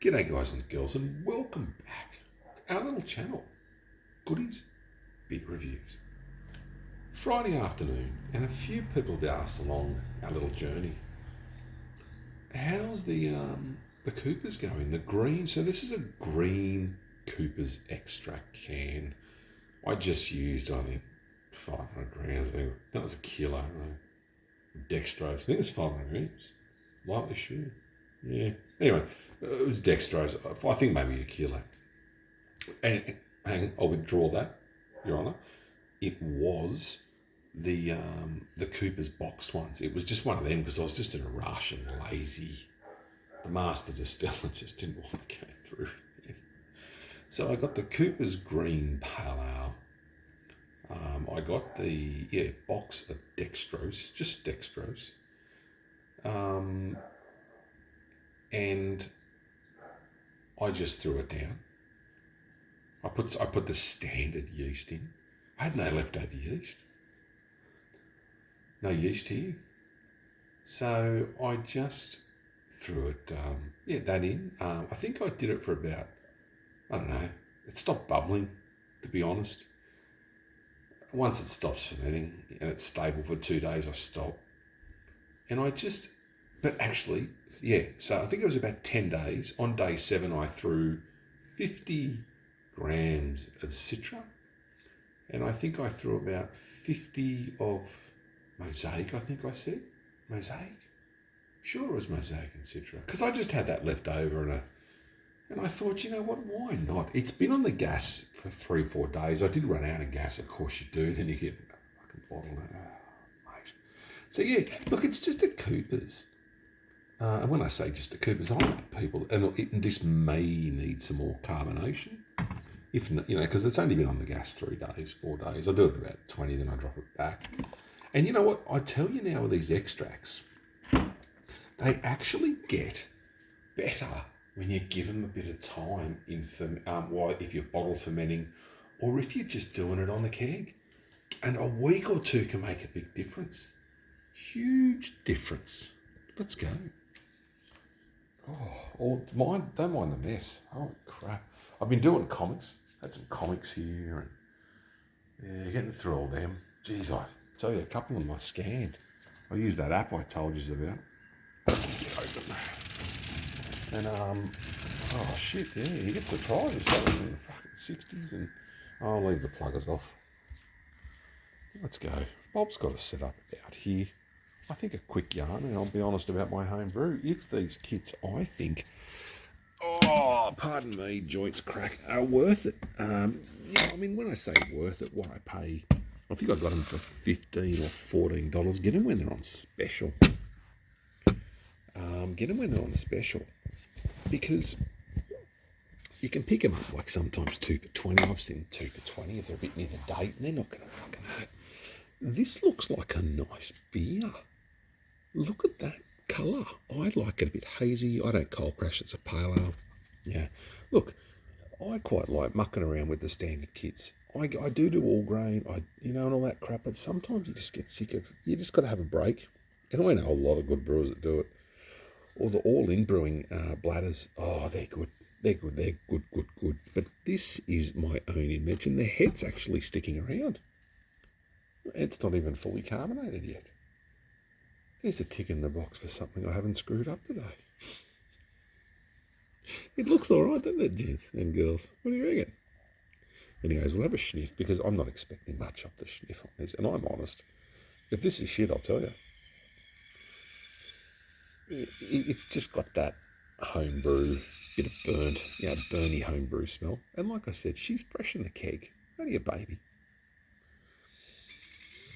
G'day guys and girls, and welcome back to our little channel, Goody's Big Reviews. Friday afternoon, and a few people have asked along our little journey, how's the Coopers going? The green, so this is a green Coopers extract can. I just used, I think, 500 grams. I think that was a kilo. Dextrose, I think it was 500 grams. Lightly sugar. Yeah. Anyway, it was dextrose. I think maybe a kilo. And hang on, I'll withdraw that, Your Honour. It was the Cooper's boxed ones. It was just one of them because I was just in a rush and lazy. The master distiller just didn't want to go through. So I got the Cooper's Green Pale Ale. I got the box of dextrose, just dextrose. And I just threw it down. I put the standard yeast in. I had no leftover yeast. No yeast here. So I just threw it, that in. I think I did it for about, I don't know, it stopped bubbling, to be honest. Once it stops fermenting and it's stable for 2 days, I stop. And but actually, so I think it was about 10 days. On day 7, I threw 50 grams of citra. And I think I threw about 50 of mosaic, I think I said. Mosaic? Sure it was mosaic and citra. Because I just had that left over and I thought, you know what, why not? It's been on the gas for 3-4 days. I did run out of gas, of course you do. Then you get a fucking bottle. Mate. So look, it's just a Cooper's. And when I say just a Cooper's, I like people, and this may need some more carbonation. If not, because it's only been on the gas 3 days, 4 days. I do it about 20, then I drop it back. And you know what? I tell you now with these extracts, they actually get better when you give them a bit of time if you're bottle fermenting or if you're just doing it on the keg. And a week or two can make a big difference. Huge difference. Let's go. Don't mind the mess. Holy crap. I've been doing comics. Had some comics here and getting through all them. Jeez, I tell you, a couple of them I scanned. I used that app I told you about. And you get surprised with some in the fucking 60s and I'll leave the pluggers off. Let's go. Bob's got us set up out here. I think a quick yarn, and I'll be honest about my home brew. If these kits, I think, pardon me, joints crack, are worth it. When I say worth it, what I pay, I think I got them for $15 or $14. Get them when they're on special. Because you can pick them up like sometimes 2 for $20. I've seen 2 for $20 if they're a bit near the date, and they're not going to fucking hurt. This looks like a nice beer. Look at that colour. I like it a bit hazy. I don't cold crash. It's a pale ale. Yeah. Look, I quite like mucking around with the standard kits. I do all grain, and all that crap, but sometimes you just get sick of, you just got to have a break. And I know a lot of good brewers that do it. Or the all-in brewing bladders. Oh, they're good. They're good. But this is my own invention. The head's actually sticking around. It's not even fully carbonated yet. There's a tick in the box for something I haven't screwed up today. It looks all right, doesn't it, gents and girls? What do you reckon? Anyways, we'll have a sniff because I'm not expecting much of the sniff on this. And I'm honest. If this is shit, I'll tell you. It's just got that homebrew, bit of burny homebrew smell. And like I said, she's fresh in the keg. Only a baby.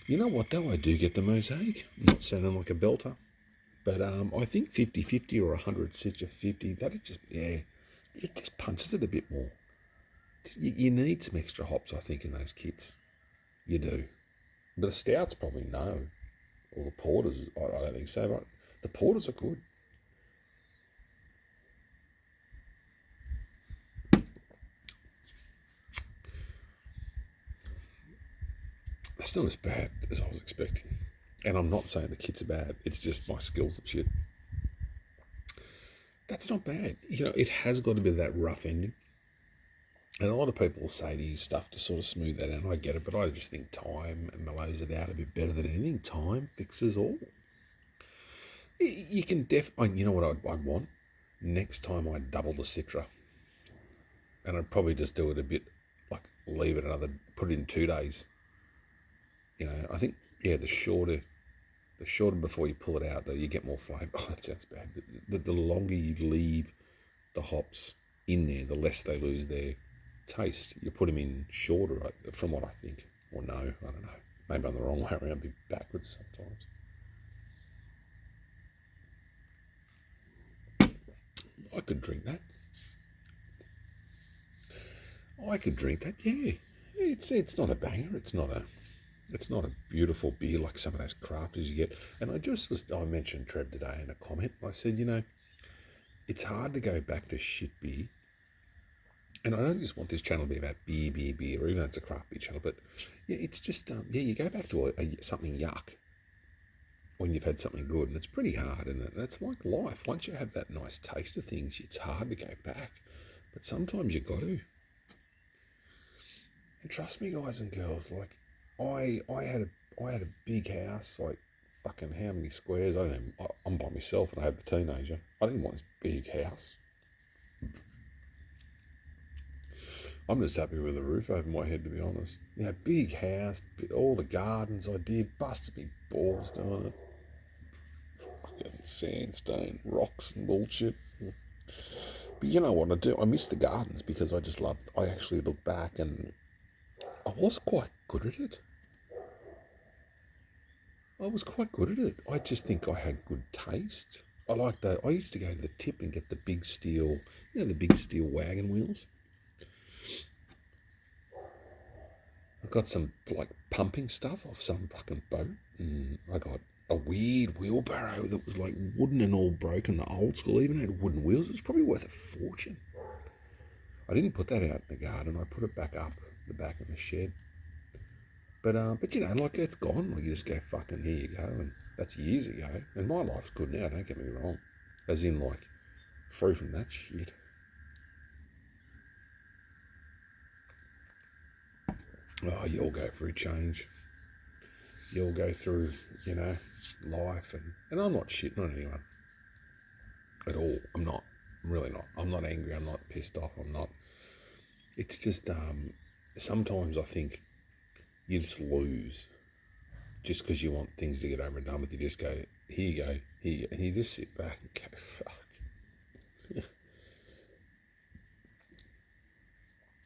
You know what, though? I do get the mosaic. Not sounding like a belter. But I think 50-50 or 100 citra 50, it just punches it a bit more. You need some extra hops, I think, in those kits. You do. But the stouts probably no. Or the porters, I don't think so. But the porters are good. It's not as bad as I was expecting. And I'm not saying the kits are bad. It's just my skills and shit. that's not bad. It has got a bit of that rough ending. And a lot of people will say to you stuff to sort of smooth that out, and I get it, but I just think time mellows it out a bit better than anything. Time fixes all. You can you know what I'd want? Next time I'd double the citra. And I'd probably just do it a bit, like leave it put it in 2 days. I think, the shorter before you pull it out, though, you get more flavour. Oh, that sounds bad. The longer you leave the hops in there, the less they lose their taste. You put them in shorter, from what I think. Or no, I don't know. Maybe I'm the wrong way around, be backwards sometimes. I could drink that. Yeah. It's not a banger. It's not a beautiful beer like some of those crafters you get. And I mentioned Trev today in a comment. I said, it's hard to go back to shit beer. And I don't just want this channel to be about beer, or even though it's a craft beer channel, but it's just, you go back to something yuck when you've had something good, and it's pretty hard, and it's like life. Once you have that nice taste of things, it's hard to go back, but sometimes you got to. And trust me, guys and girls, like I had a big house, like fucking how many squares? I'm by myself, and I had the teenager. I didn't want this big house. I'm just happy with the roof over my head, to be honest. Big house, all the gardens I did, busted me balls doing it. Fucking sandstone, rocks and bullshit. But you know what I do? I miss the gardens because I actually look back and I was quite good at it. I just think I had good taste. I used to go to the tip and get the big steel wagon wheels. I got some pumping stuff off some fucking boat, and I got a weird wheelbarrow that was like wooden and all broken, the old school, even had wooden wheels. It was probably worth a fortune. I didn't put that out in the garden. I put it back up the back of the shed. But it's gone. You just go, fucking, here you go. And that's years ago. And my life's good now, don't get me wrong. As in, free from that shit. Oh, you all go through change. You all go through, life. And I'm not shitting on anyone. At all. I'm not. I'm really not. I'm not angry. I'm not pissed off. I'm not. It's just, sometimes I think you just lose just because you want things to get over and done with. You just go, here you go, and you just sit back and go, fuck.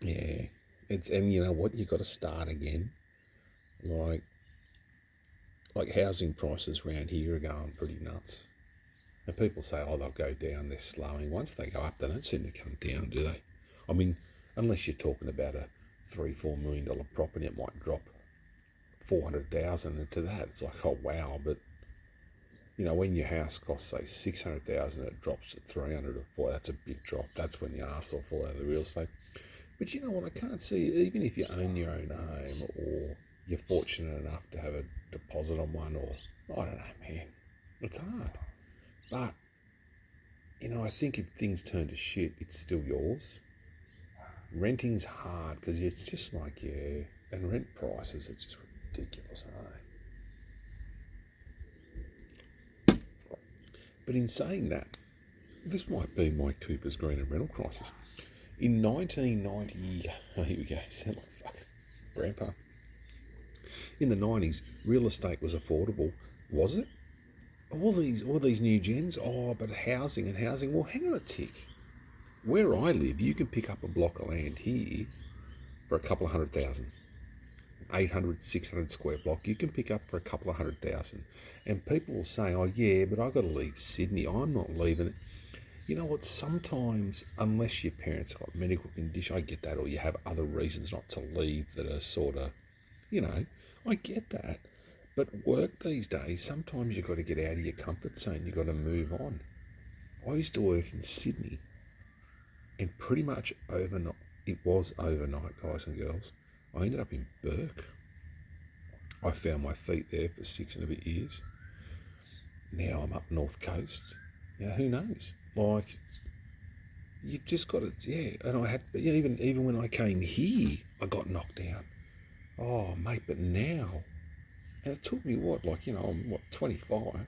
Yeah. And you know what? You got to start again. Like housing prices around here are going pretty nuts. And people say, they'll go down, they're slowing. Once they go up, they don't seem to come down, do they? I mean, unless you're talking about a $3-4 million property, it might drop 400,000, and to that, it's like, oh wow. But when your house costs say 600,000, it drops to 300 or 4. That's a big drop. That's when the arse will fall out of the real estate. But you know what? I can't see, even if you own your own home or you're fortunate enough to have a deposit on one, or I don't know, man, it's hard. But I think if things turn to shit, it's still yours. Renting's hard because it's just and rent prices are just ridiculous, aren't they? But in saying that, this might be my Cooper's Green and rental crisis. In 1990, here we go, sound like fucking grandpa. In the 90s, real estate was affordable. Was it? All these new gens, but housing, well, hang on a tick. Where I live, you can pick up a block of land here for a couple of 100,000. 800, 600 square block, you can pick up for a couple of 100,000. And people will say, oh yeah, but I've got to leave Sydney. I'm not leaving it. You know what, sometimes, unless your parents got medical condition, I get that, or you have other reasons not to leave that are sort of, I get that. But work these days, sometimes you've got to get out of your comfort zone. You've got to move on. I used to work in Sydney, and pretty much overnight, it was overnight, guys and girls, I ended up in Burke. I found my feet there for 6 and a bit years. Now I'm up North Coast. Now, who knows? Like, you've just got to, yeah. And I had, even when I came here, I got knocked down. Oh, mate, but now, and it took me I'm 25.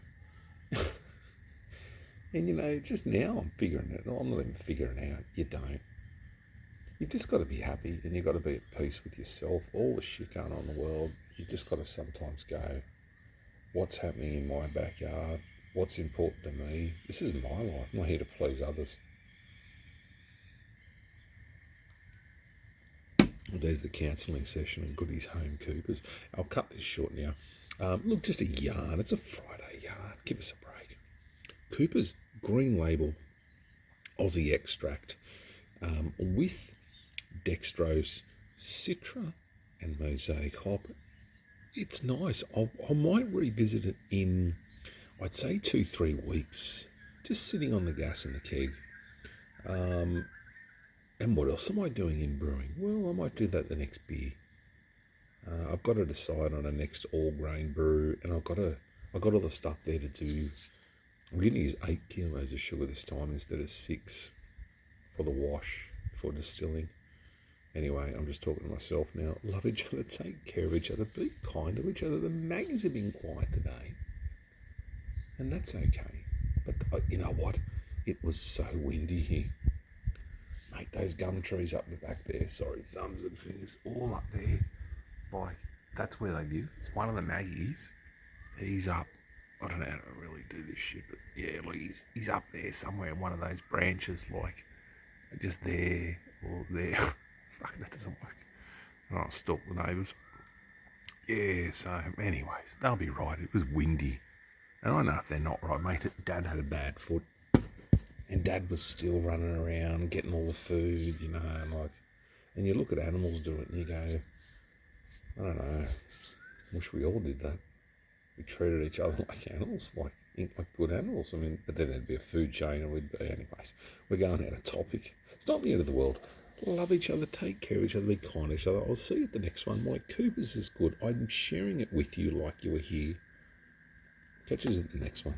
And, just now I'm figuring it. I'm not even figuring out. You don't. You've just got to be happy, and you've got to be at peace with yourself. All the shit going on in the world, you just got to sometimes go, what's happening in my backyard? What's important to me? This is my life. I'm not here to please others. There's the counselling session in Goody's home, Coopers. I'll cut this short now. Look, just a yarn. It's a Friday yarn. Give us a break. Cooper's Green Label Aussie extract with dextrose, citra and mosaic hop. It's nice. I might revisit it in, I'd say 2-3 weeks, just sitting on the gas in the keg. And what else am I doing in brewing? Well, I might do that the next beer. I've got to decide on a next all-grain brew, and I've got all the stuff there to do. I'm going to use 8 kilos of sugar this time instead of 6 for the wash, for distilling. Anyway, I'm just talking to myself now. Love each other, take care of each other, be kind to each other. The maggots have been quiet today, and that's okay. But you know what? It was so windy here. Mate, those gum trees up the back there, thumbs and fingers, all up there. Like, that's where they live. One of the Maggies, he's up. I don't know how to really do this shit, but yeah, like he's up there somewhere in one of those branches, like just there or there. Fuck, that doesn't work. And I'll stalk the neighbours. Yeah, so anyways, they'll be right. It was windy. And I know if they're not right, mate. Dad had a bad foot. And Dad was still running around, getting all the food, and you look at animals do it and you go, I don't know, wish we all did that. We treated each other like animals, like good animals. But then there'd be a food chain and we'd be, anyways, we're going out of topic. It's not the end of the world. Love each other, take care of each other, be kind to each other. I'll see you at the next one. My Coopers is good. I'm sharing it with you like you were here. Catch you at the next one.